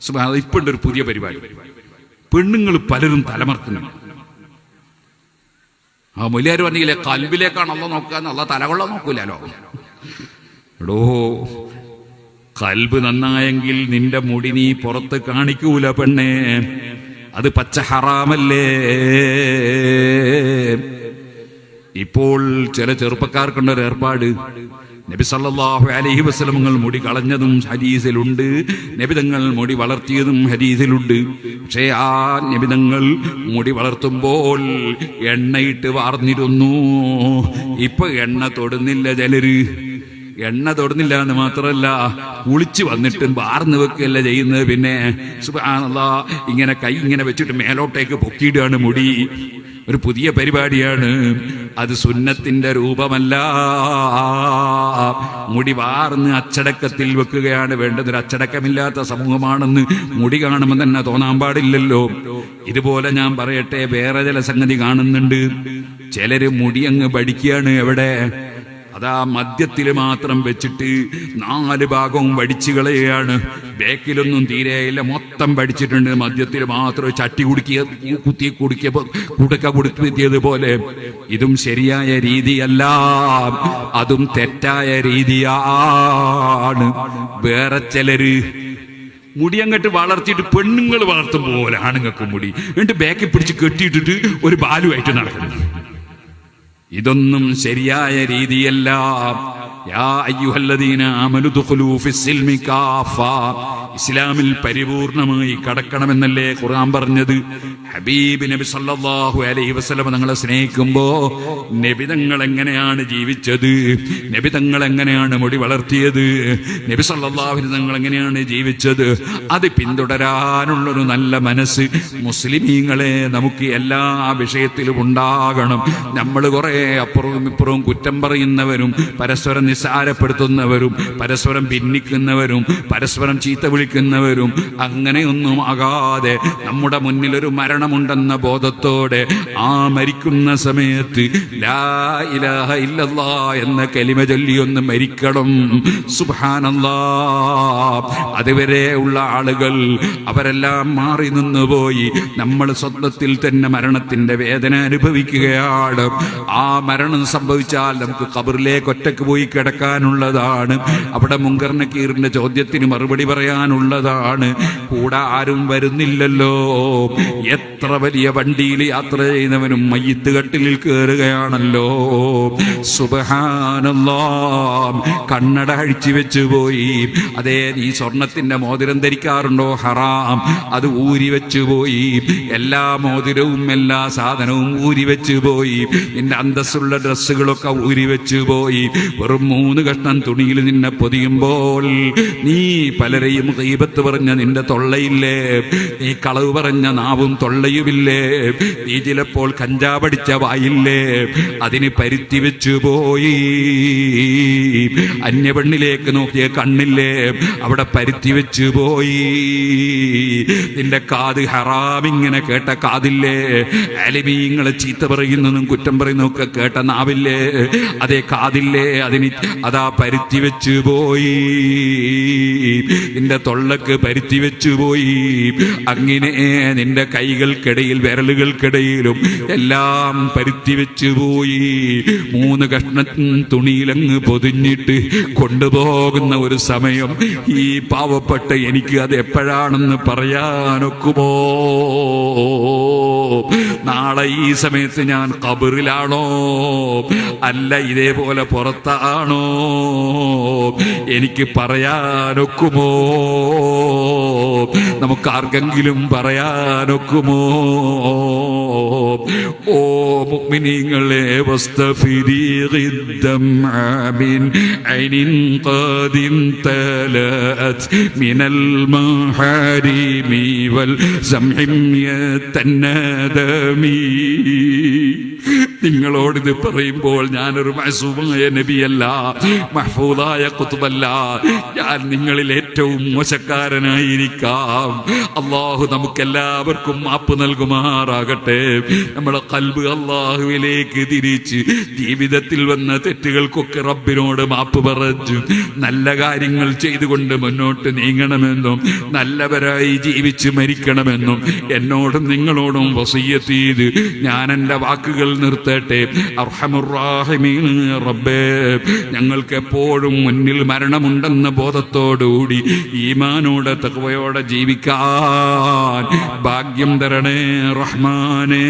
സുബ്ഹാനല്ലാഹ്. ഇപ്പൊ ഉണ്ട് ഒരു പുതിയ പരിപാടി, പെണ്ണുങ്ങൾ പലരും തലമർത്തുന്നു. ആ മൊലിയാർ പറഞ്ഞില്ലേ, കൽബിലേക്കാണ് അള്ളാഹ് നോക്കുക, അള്ളാഹ് തലകൊള്ള നോക്കൂലോ. എടോ, കൽബ് നന്നായെങ്കിൽ നിന്റെ മുടി നീ പുറത്ത് കാണിക്കൂല പെണ്ണേ, അത് പച്ച ഹറാമല്ലേ. ഇപ്പോൾ ചില ചെറുപ്പക്കാർക്കുണ്ടൊരു ഏർപ്പാട്, നബി സല്ലല്ലാഹു അലൈഹി വസല്ലം മുടി കളഞ്ഞതും ഹദീസിലുണ്ട്, നബിതങ്ങൾ മുടി വളർത്തിയതും ഹദീസിലുണ്ട്. പക്ഷേ ആ നബിതങ്ങൾ മുടി വളർത്തുമ്പോൾ എണ്ണയിട്ട് വാർന്നിരുന്നു. ഇപ്പൊ എണ്ണ തൊടുന്നില്ല ചിലര്. എണ്ണ തൊടുന്നില്ല എന്ന് മാത്രമല്ല, കുളിച്ച് വന്നിട്ട് വാർന്നു വെക്കുകയല്ല ചെയ്യുന്നത്. പിന്നെ സുബ്ഹാനല്ലാഹ്, ഇങ്ങനെ കൈ ഇങ്ങനെ വെച്ചിട്ട് മേലോട്ടേക്ക് പൊക്കിയിടുകയാണ് മുടി. ഒരു പുതിയ പരിപാടിയാണ് അത്. സുന്നത്തിന്റെ രൂപമല്ല. മുടി വാർന്ന് അച്ചടക്കത്തിൽ വെക്കുകയാണ് വേണ്ടത്. ഒരു അച്ചടക്കമില്ലാത്ത സമൂഹമാണെന്ന് മുടി കാണുമ്പോൾ തന്നെ തോന്നാൻ പാടില്ലല്ലോ. ഇതുപോലെ ഞാൻ പറയട്ടെ, വേറെ ചില സംഗതി കാണുന്നുണ്ട്. ചിലര് മുടി അങ്ങ് പഠിക്കുകയാണ്. എവിടെ? അതാ മദ്യത്തിൽ മാത്രം വെച്ചിട്ട് 4 ഭാഗവും വടിച്ചു കളയുകയാണ്. ബേക്കിലൊന്നും തീരെയില്ല, മൊത്തം പഠിച്ചിട്ടുണ്ട്. മദ്യത്തിൽ മാത്രം ചട്ടി കുടുക്കിയതുപോലെ. ഇതും ശരിയായ രീതിയല്ല, അതും തെറ്റായ രീതിയാണ്. വേറെ ചിലര് മുടി അങ്ങോട്ട് വളർത്തിയിട്ട് പെണ്ണുങ്ങൾ വളർത്തും പോലെ ആണുങ്ങൾക്ക് മുടി എന്നിട്ട് ബാക്കിൽ പിടിച്ച് കെട്ടിയിട്ടിട്ട് ഒരു ബാലുമായിട്ട് നടക്കുന്നു. ഇതൊന്നും ശരിയായ രീതിയല്ല. യാ അയ്യുഹല്ലദീന ആമനു ദുഖുലൂ ഫിസ്സിൽമി കാഫ, ഇസ്ലാമിൽ പരിപൂർണമായി കടക്കണമെന്നല്ലേ ഖുർആൻ പറഞ്ഞത്. ഹബീബ് നബി സല്ലല്ലാഹു അലൈഹി വസല്ലം തങ്ങളെ സ്നേഹിക്കുമ്പോ നബി തങ്ങൾ എങ്ങനെയാണ് ജീവിച്ചത്, നബി തങ്ങൾ എങ്ങനെയാണ് മുടി വളർത്തിയത്, നബി സല്ലല്ലാഹു അലൈഹി തങ്ങൾ എങ്ങനെയാണ് ജീവിച്ചത്, അത് പിന്തുടരാനുള്ളൊരു നല്ല മനസ്സ് മുസ്ലിമീങ്ങളെ നമുക്ക് എല്ലാ വിഷയത്തിലും ഉണ്ടാകണം. നമ്മൾ കുറെ അപ്പുറവും ഇപ്പുറവും കുറ്റം പറയുന്നവരും പരസ്പരം നിസ്സാരപ്പെടുത്തുന്നവരും പരസ്പരം ഭിന്നിക്കുന്നവരും പരസ്പരം ചീത്ത വിളിക്കുന്നവരും അങ്ങനെയൊന്നും ആകാതെ നമ്മുടെ മുന്നിലൊരു മരണമുണ്ടെന്ന ബോധത്തോടെ ആ മരിക്കുന്ന സമയത്ത് ലാ ഇലാഹ ഇല്ലല്ലാഹ് എന്ന കലിമ ചൊല്ലിയൊന്ന് മരിക്കണം. സുബ്ഹാനല്ലാഹ്. അതുവരെ ഉള്ള ആളുകൾ അവരെല്ലാം മാറി നിന്നുപോയി. നമ്മൾ സ്വന്തത്തിൽ തന്നെ മരണത്തിന്റെ വേദന അനുഭവിക്കുകയാണ്. ആ മരണം സംഭവിച്ചാൽ നമുക്ക് ഖബറിലേക്ക് ഒറ്റക്ക് പോയി കിടക്കാനുള്ളതാണ്. അവിടെ മുങ്കർ നക്കീറിന്റെ ചോദ്യത്തിന് മറുപടി പറയാനുള്ളതാണ്. കൂടെ ആരും വരുന്നില്ലല്ലോ. എത്ര വലിയ വണ്ടിയിൽ യാത്ര ചെയ്യുന്നവനും മയ്യിത്ത് കട്ടിലിൽ കയറുകയാണല്ലോ. സുബ്ഹാനല്ലാഹ്. കണ്ണട അഴിച്ചു വെച്ചു പോയി. അതേ, നീ സ്വർണത്തിന്റെ മോതിരം ധരിക്കാറുണ്ടോ? ഹറാം. അത് ഊരി വെച്ചു പോയി. എല്ലാ മോതിരവും എല്ലാ സാധനവും ഊരി വെച്ചു പോയി. നിന്റെ അന്തസ്സുള്ള ഡ്രസ്സുകളൊക്കെ ഊരി വെച്ചു പോയി. വെറും 3 കഷ്ണം തുണിയിൽ നിന്നെ പൊതിയുമ്പോൾ നീ പലരെയും ഗീബത്ത് പറഞ്ഞ നിന്റെ തൊള്ളയില്ലേ, നീ കളവ് പറഞ്ഞ നാവും തൊള്ളയുമില്ലേ, നീ ചിലപ്പോൾ കഞ്ചാവടിച്ച വായില്ലേ, അതിന് പരുത്തി വെച്ചു പോയി. അന്യപെണ്ണിലേക്ക് നോക്കിയ കണ്ണില്ലേ, അവിടെ പരുത്തി വെച്ചു പോയി. നിന്റെ കാത് ഹറാമിങ്ങനെ കേട്ട കാതില്ലേ, അലിമീങ്ങളെ ചീത്ത പറയുന്നതും കുറ്റം പറയുന്നതൊക്കെ കേട്ട നാവില്ലേ, അതേ കാതില്ലേ, അതിന് അതാ പരുത്തി വെച്ചു പോയി. നിന്റെ തൊള്ളക്ക് പരുത്തി വെച്ചു പോയി. അങ്ങനെ നിന്റെ കൈകൾക്കിടയിൽ വിരലുകൾക്കിടയിലും എല്ലാം പരുത്തി വെച്ചു പോയി. 3 കഷ്ണം തുണിയിലങ്ങ് പൊതിഞ്ഞിട്ട് കൊണ്ടുപോകുന്ന ഒരു സമയം ഈ പാവപ്പെട്ട എനിക്ക് അത് എപ്പോഴാണെന്ന് പറയാനൊക്കുമോ? നാളെ ഈ സമയത്ത് ഞാൻ ഖബറിലാണോ അല്ല ഇതേപോലെ പുറത്താണോ എനിക്ക് പറയാനൊക്കുമോ? നമുക്ക് ആർക്കെങ്കിലും പറയാനൊക്കുമോ? ഓ മുഅ്മിനീങ്ങളെ, വസ്തഫിരി ഖിദ്ദംഅ ബിൻ ഐനിൻ ഖാദിൻ തലഅത് മിനൽ മഹാരിമി വൽ സംഹിം യതനദമി. നിങ്ങളോടിത് പറയുമ്പോൾ ഞാനൊരു മഅസൂമായ നബിയല്ല, മഹ്ഫൂദായ ഖുത്ബല്ല. ഞാൻ നിങ്ങളിൽ ഏറ്റവും മോശക്കാരനായിരിക്കാം. അള്ളാഹു നമുക്കെല്ലാവർക്കും മാപ്പ് നൽകുമാറാകട്ടെ. നമ്മളെ ഖൽബ് അള്ളാഹുവിലേക്ക് തിരിച്ച് ജീവിതത്തിൽ വന്ന തെറ്റുകൾക്കൊക്കെ റബ്ബിനോട് മാപ്പ് പറഞ്ഞു നല്ല കാര്യങ്ങൾ ചെയ്തുകൊണ്ട് മുന്നോട്ട് നീങ്ങണമെന്നും നല്ലവരായി ജീവിച്ച് മരിക്കണമെന്നും എന്നോടും നിങ്ങളോടും വസിയ്യത്ത് ചെയ്ത് ഞാൻ എൻ്റെ വാക്കുകൾ നിർത്തട്ടെ. അർഹമുർ റഹീമീൻ റബ്ബേ, ഞങ്ങൾക്ക് എപ്പോഴും മുന്നിൽ മരണമുണ്ടെന്ന ബോധത്തോടുകൂടി ഈമാനോടെ തഖ്വയോടെ ജീവിക്കാൻ ഭാഗ്യം തരണേ റഹ്മാനേ.